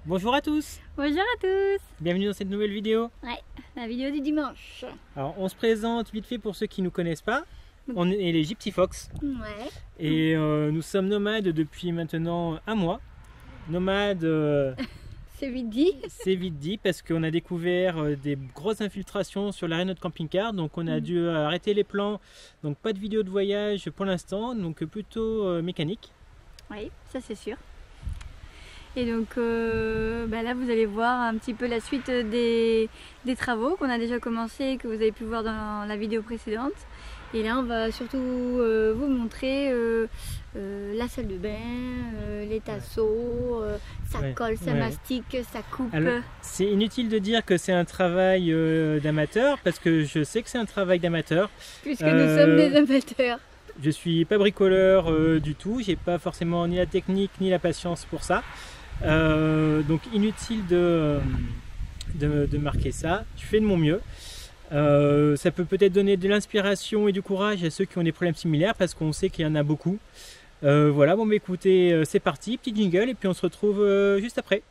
Bonjour à tous. Bonjour à tous. Bienvenue dans cette nouvelle vidéo. Ouais, la vidéo du dimanche. Alors on se présente vite fait pour ceux qui ne nous connaissent pas. On est les Gypsy Fox. Ouais. Et nous sommes nomades depuis maintenant un mois. Nomades, C'est vite dit. c'est vite dit parce qu'on a découvert des grosses infiltrations sur l'arrêt de notre camping-car. Donc on a dû arrêter les plans. Donc pas de vidéo de voyage pour l'instant. Donc plutôt mécanique. Oui, ça c'est sûr. Et donc là vous allez voir un petit peu la suite des travaux qu'on a déjà commencé et que vous avez pu voir dans la vidéo précédente. Et là on va surtout vous montrer la salle de bain, les tasseaux, ça colle, ça mastique, ça coupe. C'est inutile de dire que c'est un travail d'amateur parce que je sais que c'est un travail d'amateur. Puisque nous sommes des amateurs. Je suis pas bricoleur du tout, j'ai pas forcément ni la technique ni la patience pour ça. Donc inutile de marquer ça, je fais de mon mieux. Ça peut peut-être donner de l'inspiration et du courage à ceux qui ont des problèmes similaires parce qu'on sait qu'il y en a beaucoup. Voilà, bon bah écoutez, c'est parti, petit jingle et puis on se retrouve juste après.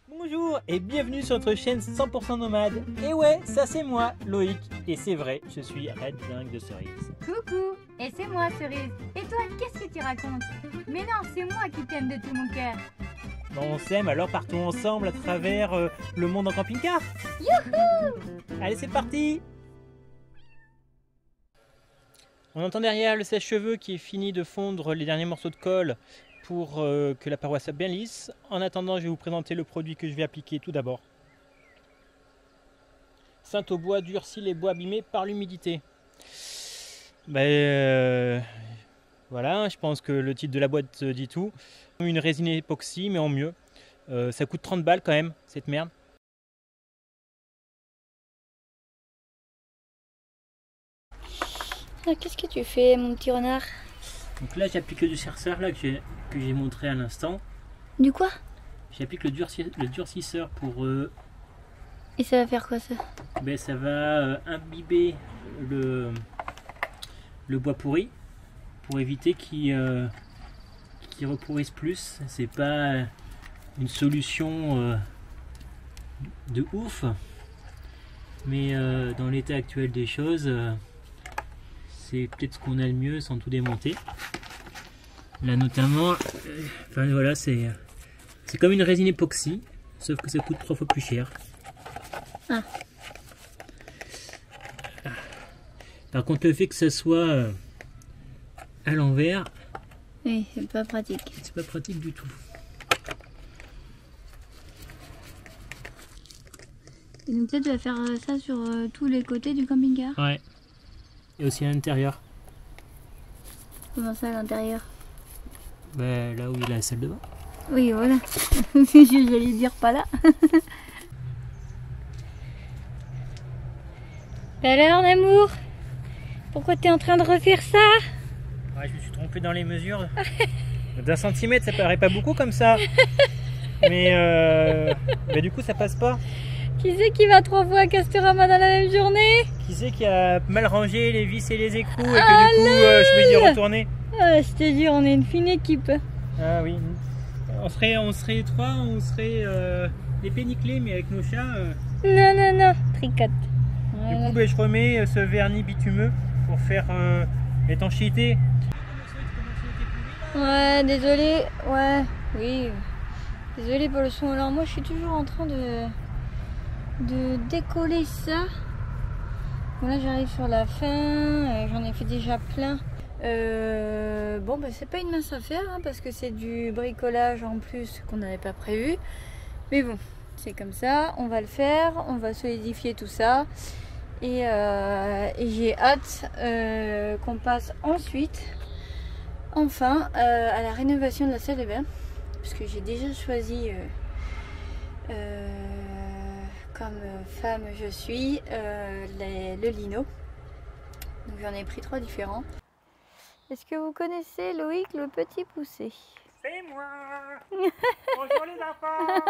Bonjour et bienvenue sur notre chaîne 100% nomade. Et ouais, ça c'est moi, Loïc, et c'est vrai, je suis Red Dingue de Cerise. Coucou, et c'est moi Cerise. Et toi, qu'est-ce que tu racontes? Mais non, c'est moi qui t'aime de tout mon cœur. Bon, on s'aime, alors partons ensemble à travers le monde en camping-car. Youhou! Allez, c'est parti! On entend derrière le sèche-cheveux qui est fini de fondre les derniers morceaux de colle pour que la paroi soit bien lisse. En attendant, je vais vous présenter le produit que je vais appliquer tout d'abord. Ceinte au bois durcit les bois abîmés par l'humidité. Voilà, je pense que le titre de la boîte dit tout. Une résine époxy, mais en mieux. Ça coûte 30 balles quand même, cette merde. Qu'est-ce que tu fais, mon petit renard? Donc là, j'applique le durcisseur là, que j'ai montré à l'instant. Du quoi? J'applique le durcisseur pour... Et ça va faire quoi ça? Ça va imbiber le bois pourri pour éviter qu'il repourrisse plus. C'est pas une solution de ouf, mais dans l'état actuel des choses, c'est peut-être ce qu'on a le mieux sans tout démonter. Là notamment, voilà, c'est comme une résine époxy, sauf que ça coûte 3 fois plus cher. Ah. Par contre, le fait que ça soit à l'envers, oui, c'est pas pratique. C'est pas pratique du tout. Et donc là, tu vas faire ça sur tous les côtés du camping-car? Ouais. Et aussi à l'intérieur. Comment ça, à l'intérieur? Là où il y a la salle de bain. Oui, voilà. J'allais dire pas là. Alors, l'amour, pourquoi t'es en train de refaire ça? Ouais, je me suis trompé dans les mesures. D'un centimètre, ça paraît pas beaucoup comme ça. Mais du coup, ça passe pas. Qui c'est qui va 3 fois à Castorama dans la même journée? Qui c'est qui a mal rangé les vis et les écrous et que du coup, je vais y retourner? Ah, je te jure, on est une fine équipe. Ah oui. On serait 3, on serait les péniclés, mais avec nos chats. Non, tricote. Voilà. Du coup, je remets ce vernis bitumeux pour faire l'étanchéité. Ouais, désolé. Ouais, oui. Désolé pour le son. Alors moi, je suis toujours en train de décoller ça. Bon, là, j'arrive sur la fin. J'en ai fait déjà plein. C'est pas une mince affaire hein, parce que c'est du bricolage en plus qu'on n'avait pas prévu. Mais bon, c'est comme ça. On va le faire. On va solidifier tout ça. Et j'ai hâte qu'on passe ensuite, enfin, à la rénovation de la salle de bain. Parce que j'ai déjà choisi, comme femme je suis, le lino. Donc j'en ai pris 3 différents. Est-ce que vous connaissez Loïc le petit poussé? C'est moi. Bonjour les enfants.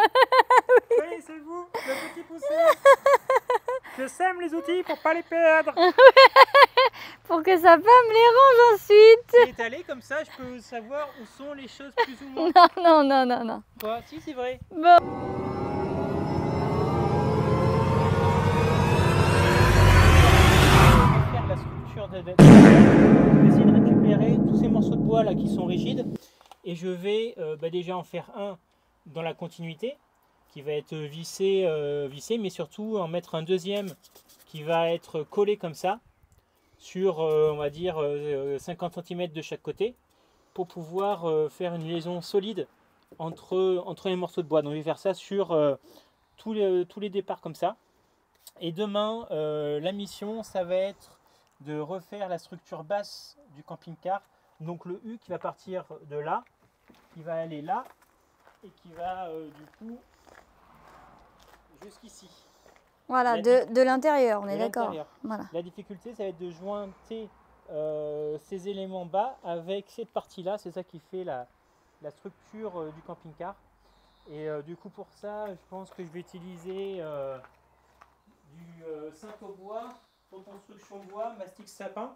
Connaissez-vous le petit poussé? Je sème les outils pour pas les perdre. pour que sa femme les range ensuite. Étalé comme ça, je peux savoir où sont les choses plus ou moins. Non. Quoi? Si, c'est vrai. Bon. Faire la structure je vais essayer de récupérer tous ces morceaux de bois là qui sont rigides et je vais déjà en faire un dans la continuité qui va être vissé, mais surtout en mettre un deuxième qui va être collé comme ça sur on va dire 50 cm de chaque côté pour pouvoir faire une liaison solide entre les morceaux de bois. Donc je vais faire ça sur tous les départs comme ça. Et demain, la mission, ça va être de refaire la structure basse du camping-car. Donc le U qui va partir de là, qui va aller là, et qui va du coup jusqu'ici. Voilà, de l'intérieur, on est d'accord. Voilà. La difficulté, ça va être de jointer ces éléments bas avec cette partie-là. C'est ça qui fait la structure du camping-car. Et du coup, pour ça, je pense que je vais utiliser du Saint-Aubois pour construction bois, mastic sapin,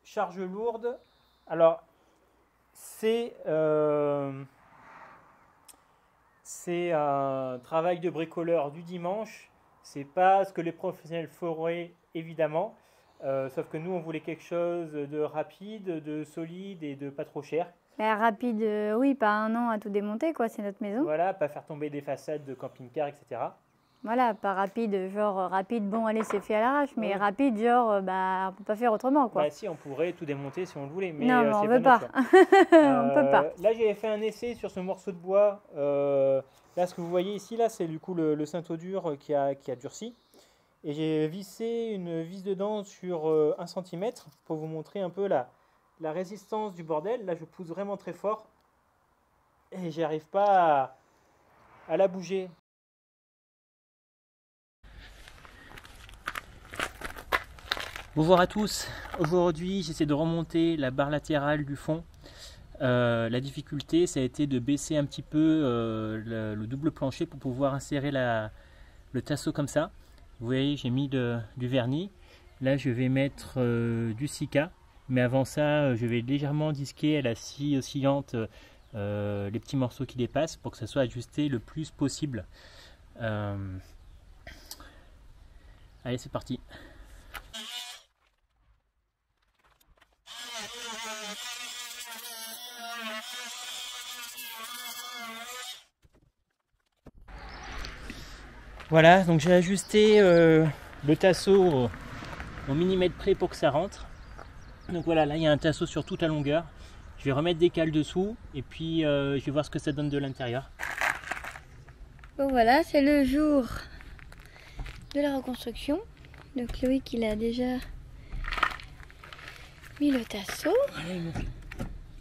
charge lourde. Alors, c'est un travail de bricoleur du dimanche. C'est pas ce que les professionnels feraient évidemment, sauf que nous on voulait quelque chose de rapide, de solide et de pas trop cher. Mais rapide, oui, pas un an à tout démonter, quoi, c'est notre maison. Voilà, pas faire tomber des façades de camping-car, etc. Voilà, pas rapide, genre rapide, bon allez c'est fait à l'arrache, mais rapide, genre on peut pas faire autrement, quoi. Bah si, on pourrait tout démonter si on le voulait, mais non, mais on c'est veut pas. On peut pas. Là j'avais fait un essai sur ce morceau de bois. Là ce que vous voyez ici, là c'est du coup le Saint-Audur qui a durci. Et j'ai vissé une vis dedans sur 1 cm pour vous montrer un peu la résistance du bordel. Là je pousse vraiment très fort et j'arrive pas à la bouger. Bonjour à tous, aujourd'hui j'essaie de remonter la barre latérale du fond. La difficulté ça a été de baisser un petit peu le double plancher pour pouvoir insérer le tasseau comme ça. Vous voyez, j'ai mis du vernis, là je vais mettre du Sika, mais avant ça je vais légèrement disquer à la scie oscillante les petits morceaux qui dépassent pour que ça soit ajusté le plus possible. Allez, c'est parti. Voilà, donc j'ai ajusté le tasseau au millimètre près pour que ça rentre. Donc voilà, là il y a un tasseau sur toute la longueur. Je vais remettre des cales dessous et puis je vais voir ce que ça donne de l'intérieur. Bon voilà, c'est le jour de la reconstruction. Donc Loïc il a déjà mis le tasseau. Allez,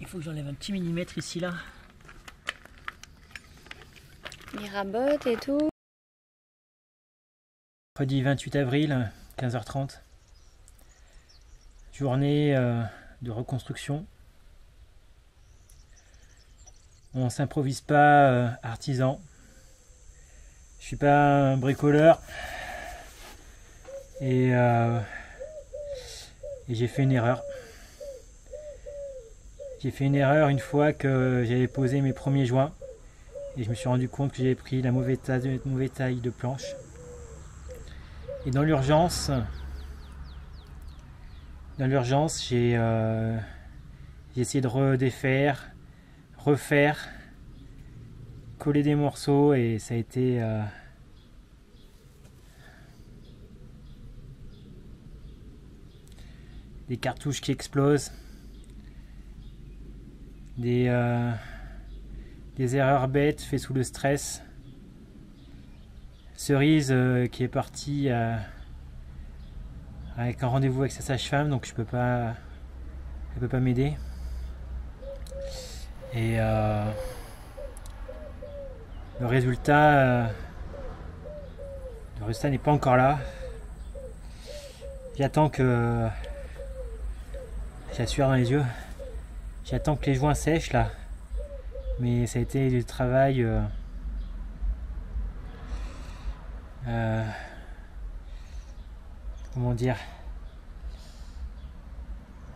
il faut que j'enlève un petit millimètre ici là. Les rabotes et tout. Mercredi 28 avril, 15h30. Journée de reconstruction. On s'improvise pas artisan. Je suis pas un bricoleur. Et j'ai fait une erreur. J'ai fait une erreur une fois que j'avais posé mes premiers joints. Et je me suis rendu compte que j'avais pris la mauvaise taille de planche. Et dans l'urgence, j'ai essayé de redéfaire, refaire, coller des morceaux et ça a été des cartouches qui explosent, des erreurs bêtes faites sous le stress. Cerise qui est partie avec un rendez-vous avec sa sage-femme, donc elle peut pas m'aider. Et le résultat n'est pas encore là. J'attends que j'ai la sueur dans les yeux. J'attends que les joints sèchent là, mais ça a été du travail. Comment dire,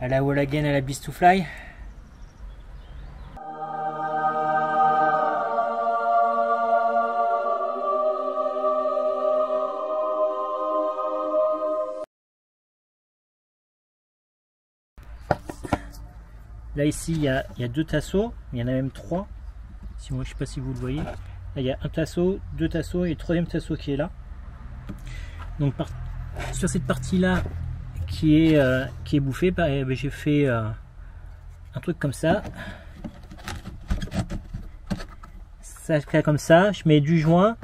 à la wall again, à la beast to fly. Là ici il y a 2 tasseaux, il y en a même 3. Si moi je sais pas si vous le voyez. Là il y a un tasso, 2 tasseaux et le 3e tasso qui est là. Donc sur cette partie là qui est bouffée, j'ai fait un truc comme ça. Ça se crée comme ça. Je mets du joint,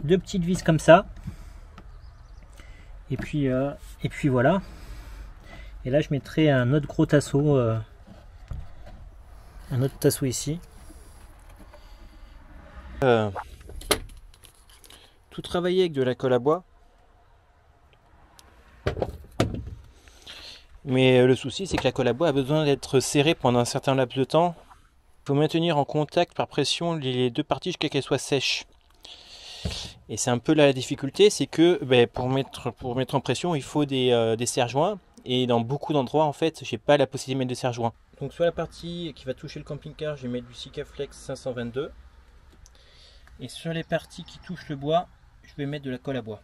2 petites vis comme ça. Et puis voilà. Et là je mettrai un autre gros tasseau, ici. Tout travailler avec de la colle à bois. Mais le souci c'est que la colle à bois a besoin d'être serrée pendant un certain laps de temps. Il faut maintenir en contact par pression les 2 parties jusqu'à qu'elles soient sèches. Et c'est un peu la difficulté, c'est que pour mettre en pression il faut des serre-joints. Et dans beaucoup d'endroits en fait j'ai pas la possibilité de mettre de serre-joints. Donc sur la partie qui va toucher le camping-car, je vais mettre du Sikaflex 522. Et sur les parties qui touchent le bois, je vais mettre de la colle à bois.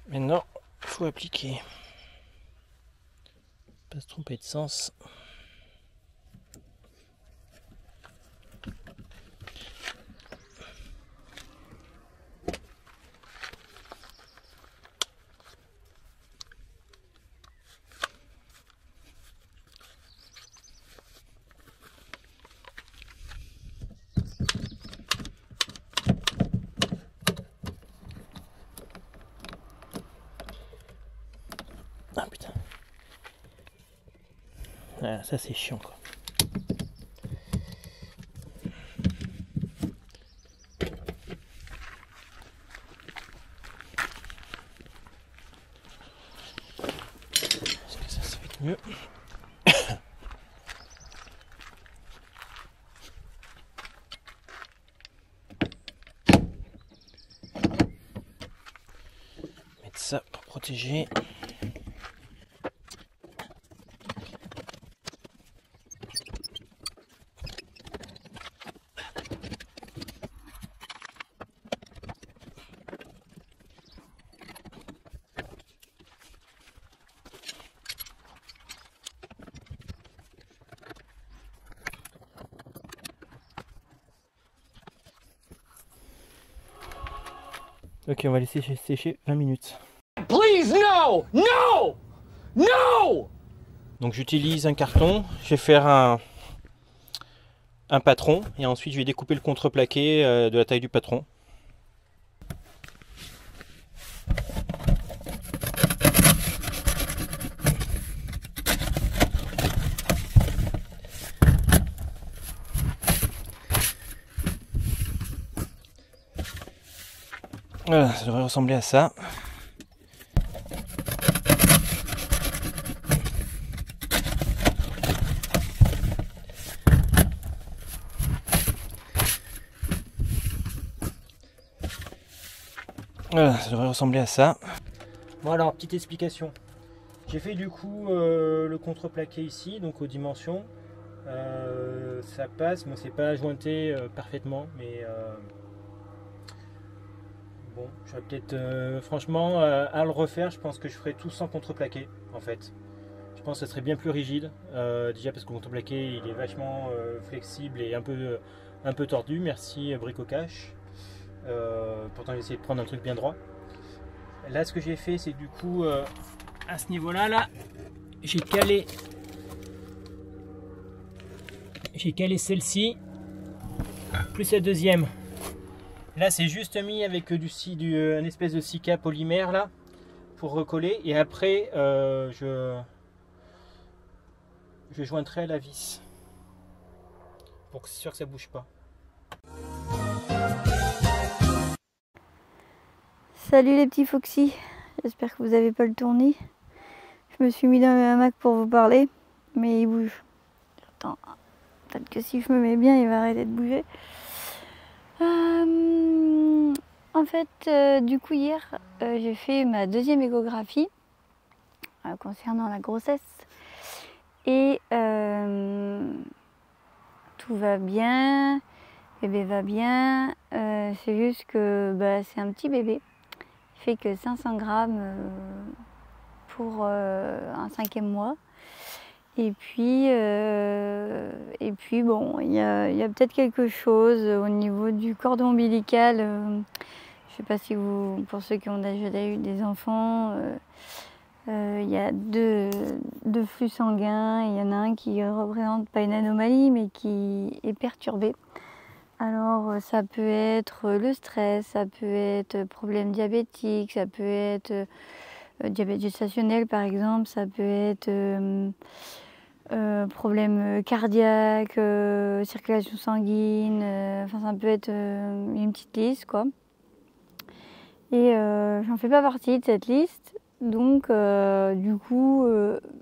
Maintenant, il faut appliquer. Pas se tromper de sens. Ah putain. Ah, ça c'est chiant quoi. Est-ce que ça va être mieux? Mettre ça pour protéger. Ok, on va laisser sécher 20 minutes. Please, no! No! No! Donc j'utilise un carton, je vais faire un patron et ensuite je vais découper le contreplaqué de la taille du patron. Voilà, ça devrait ressembler à ça. Voilà, ça devrait ressembler à ça. Bon alors, petite explication. J'ai fait du coup le contreplaqué ici, donc aux dimensions. Ça passe, mais c'est pas jointé parfaitement, mais bon, j'aurais peut-être, franchement, à le refaire, je pense que je ferai tout sans contreplaqué, en fait. Je pense que ça serait bien plus rigide, déjà parce que le contreplaqué, il est vachement flexible et un peu tordu. Merci Bricocache. Pourtant, j'ai essayé de prendre un truc bien droit. Là, ce que j'ai fait, c'est que du coup, à ce niveau-là, là, j'ai calé celle-ci, plus la deuxième. Là c'est juste mis avec un espèce de Sika polymère là pour recoller, et après je joindrai à la vis pour que c'est sûr que ça bouge pas. Salut les petits Foxy, j'espère que vous n'avez pas le tournis. Je me suis mis dans un hamac pour vous parler, mais il bouge. Attends, peut-être que si je me mets bien il va arrêter de bouger. En fait, du coup hier, j'ai fait ma deuxième échographie concernant la grossesse et tout va bien, bébé va bien, c'est juste que c'est un petit bébé, il fait que 500 grammes pour un 5e mois. Et puis bon, il y a peut-être quelque chose au niveau du cordon ombilical. Je sais pas si vous, pour ceux qui ont déjà eu des enfants, il y a deux flux sanguins. Il y en a un qui représente pas une anomalie, mais qui est perturbé. Alors ça peut être le stress, ça peut être problème diabétique, ça peut être diabète gestationnel par exemple, ça peut être problème cardiaque, circulation sanguine, enfin ça peut être une petite liste quoi. Et j'en fais pas partie de cette liste, donc du coup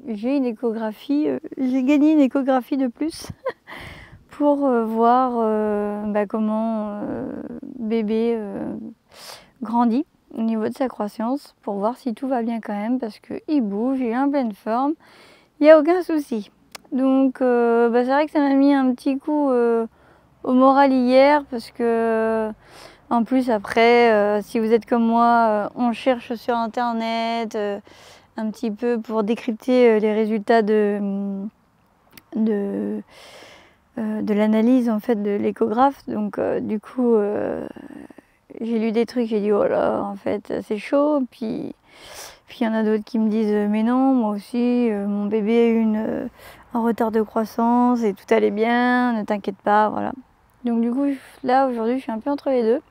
j'ai une échographie, j'ai gagné une échographie de plus pour voir comment bébé grandit au niveau de sa croissance, pour voir si tout va bien quand même, parce qu'il bouge, il est en pleine forme, il n'y a aucun souci. Donc c'est vrai que ça m'a mis un petit coup au moral hier, parce que en plus après, si vous êtes comme moi, on cherche sur internet un petit peu pour décrypter les résultats de l'analyse en fait de l'échographe. Donc du coup j'ai lu des trucs, j'ai dit oh là en fait c'est chaud. Puis il y en a d'autres qui me disent mais non, moi aussi mon bébé a eu un retard de croissance et tout allait bien, ne t'inquiète pas, voilà. Donc du coup là aujourd'hui je suis un peu entre les deux.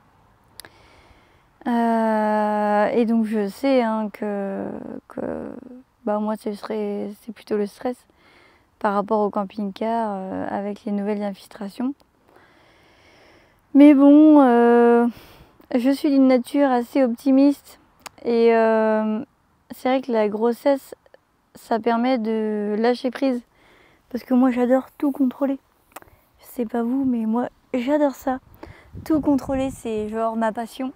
Et donc je sais que moi c'est plutôt le stress par rapport au camping-car avec les nouvelles infiltrations. Mais bon, je suis d'une nature assez optimiste et c'est vrai que la grossesse, ça permet de lâcher prise. Parce que moi j'adore tout contrôler. Je sais pas vous, mais moi j'adore ça. Tout contrôler, c'est genre ma passion.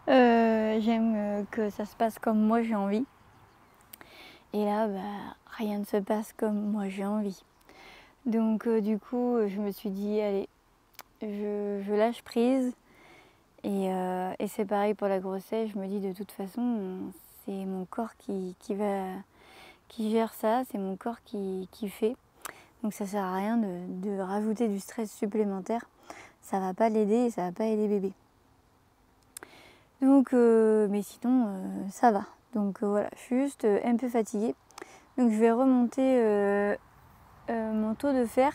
J'aime que ça se passe comme moi j'ai envie. Et là, rien ne se passe comme moi j'ai envie. Donc du coup, je me suis dit, allez, je lâche prise. Et c'est pareil pour la grossesse, je me dis de toute façon, c'est mon corps qui gère ça, c'est mon corps qui fait. Donc ça sert à rien de rajouter du stress supplémentaire. Ça va pas l'aider et ça va pas aider bébé. Donc, mais sinon, ça va. Donc voilà, je suis juste un peu fatiguée. Donc je vais remonter mon taux de fer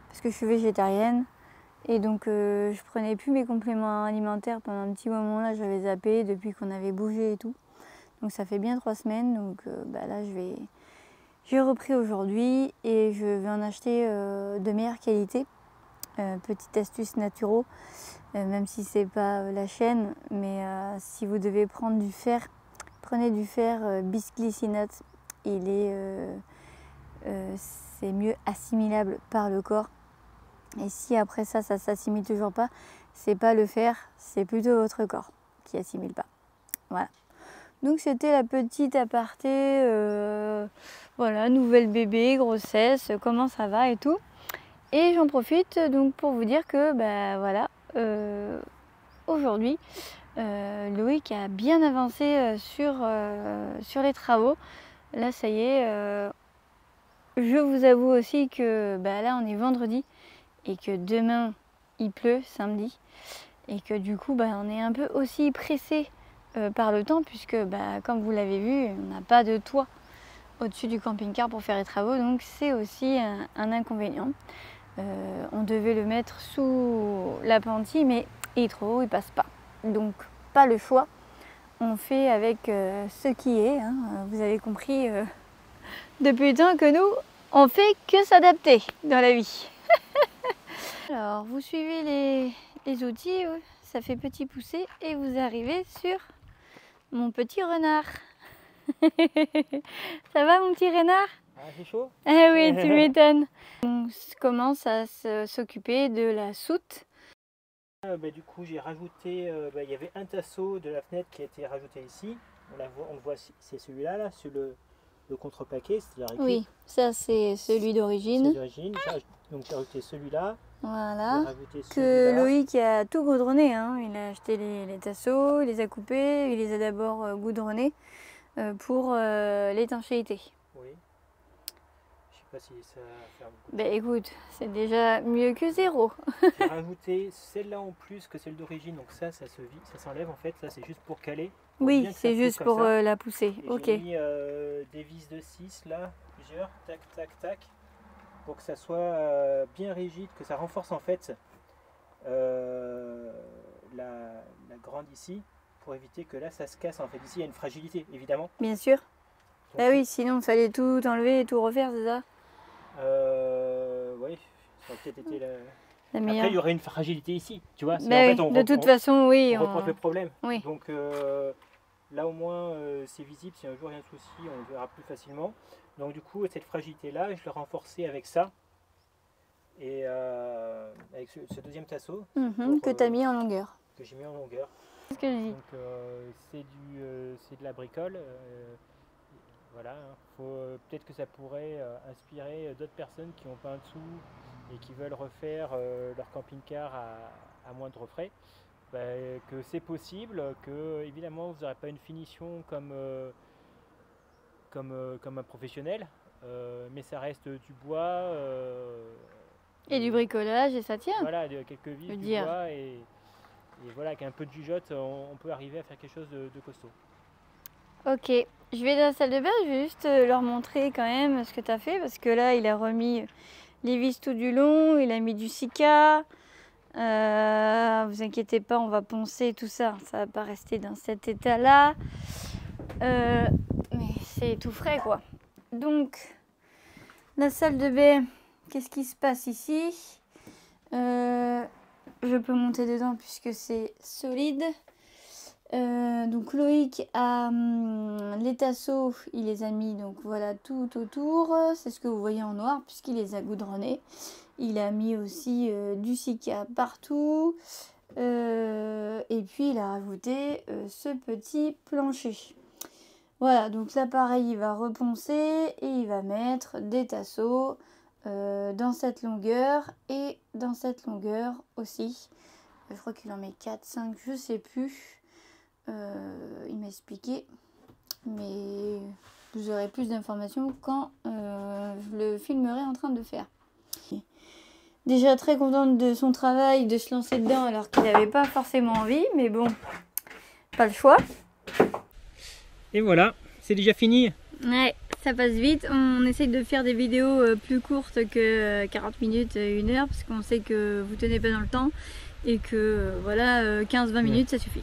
parce que je suis végétarienne. Et donc je prenais plus mes compléments alimentaires pendant un petit moment. Là, j'avais zappé depuis qu'on avait bougé et tout. Donc ça fait bien 3 semaines. Donc là, j'ai repris aujourd'hui et je vais en acheter de meilleure qualité. Petite astuce naturelle, même si c'est pas la chaîne, mais si vous devez prendre du fer, prenez du fer bisglycinate. C'est mieux assimilable par le corps. Et si après ça s'assimile toujours pas, c'est pas le fer, c'est plutôt votre corps qui assimile pas. Voilà. Donc c'était la petite aparté, voilà, nouvelle bébé, grossesse, comment ça va et tout. Et j'en profite donc pour vous dire que voilà, aujourd'hui, Loïc a bien avancé sur les travaux. Là, ça y est, je vous avoue aussi que là, on est vendredi et que demain, il pleut, samedi. Et que du coup, on est un peu aussi pressé par le temps puisque, comme vous l'avez vu, on n'a pas de toit au-dessus du camping-car pour faire les travaux. Donc, c'est aussi un inconvénient. On devait le mettre sous l'appentis, mais il est trop haut, il passe pas. Donc, pas le choix. On fait avec ce qui est. Vous avez compris depuis le temps que nous, on fait que s'adapter dans la vie. Alors, vous suivez les outils, ça fait petit poussé et vous arrivez sur mon petit renard. Ça va mon petit renard? Ah, c'est chaud? Eh oui, tu m'étonnes. On commence à s'occuper de la soute Du coup j'ai rajouté, il y avait un tasseau de la fenêtre qui a été rajouté ici. On le voit, c'est celui-là, là, sur le contrepaquet, c'est-à-dire Oui, ça c'est celui d'origine. Donc j'ai rajouté celui-là. Voilà. Rajouté Que Loïc a tout goudronné, hein. Il a acheté les tasseaux, il les a coupés, il les a d'abord goudronnés pour l'étanchéité. Oui. Je sais pas si ça va faire beaucoup. Ben écoute, c'est déjà mieux que zéro. J'ai rajouté celle-là en plus que celle d'origine, donc ça s'enlève en fait, ça c'est juste pour caler. Oui, c'est juste pour la pousser. Et ok. j'ai mis des vis de 6 là, plusieurs, tac tac tac, pour que ça soit bien rigide, que ça renforce en fait la grande ici, pour éviter que là ça se casse en fait. Ici il y a une fragilité évidemment. Bien sûr. Donc, Ah oui, sinon il fallait tout enlever et tout refaire, c'est ça? Oui, ça aurait peut-être été la meilleure. Après il y aurait une fragilité ici, tu vois. Bah oui, de toute façon, oui. On reprend le problème. Oui. Donc là au moins c'est visible, si un jour il y a un souci, on le verra plus facilement. Donc du coup cette fragilité là, je l'ai renforcée avec ça. Et avec ce deuxième tasseau. Que tu as mis en longueur. Que j'ai mis en longueur. Qu'est-ce que je dis? Donc c'est de la bricole. Voilà, peut-être que ça pourrait inspirer d'autres personnes qui ont pas un dessous et qui veulent refaire leur camping-car à moindre frais. Que c'est possible, que évidemment vous n'aurez pas une finition comme un professionnel, mais ça reste du bois. Et du bricolage, et ça tient. Voilà, quelques vis, du bois, et voilà, avec un peu de jugeote, on peut arriver à faire quelque chose de costaud. Ok, je vais dans la salle de bain, je vais juste leur montrer quand même ce que tu as fait, parce que là il a remis les vis tout du long, il a mis du Sika. Vous inquiétez pas, on va poncer tout ça, ça va pas rester dans cet état là. Mais c'est tout frais quoi. Donc la salle de bain, qu'est-ce qui se passe ici? Je peux monter dedans puisque c'est solide. Donc Loïc a les tasseaux, il les a mis donc voilà tout autour, c'est ce que vous voyez en noir puisqu'il les a goudronnés. Il a mis aussi du Sika partout et puis il a rajouté ce petit plancher. Voilà, donc là pareil, il va reponcer et il va mettre des tasseaux dans cette longueur et dans cette longueur aussi. Je crois qu'il en met 4, 5, je sais plus. Il m'a expliqué, mais vous aurez plus d'informations quand je le filmerai en train de faire. Déjà très contente de son travail, de se lancer dedans alors qu'il n'avait pas forcément envie, mais bon, pas le choix. Et voilà, c'est déjà fini. Ouais, ça passe vite. On essaye de faire des vidéos plus courtes que 40 minutes, 1 heure, parce qu'on sait que vous tenez pas dans le temps et que voilà, 15-20 minutes ça suffit.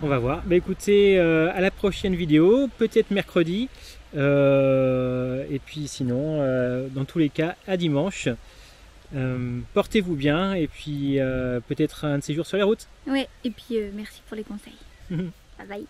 On va voir. Bah écoutez, à la prochaine vidéo, peut-être mercredi. Et puis sinon, dans tous les cas, à dimanche. Portez-vous bien et puis peut-être un de ces jours sur les routes. Ouais, et puis merci pour les conseils. Bye bye.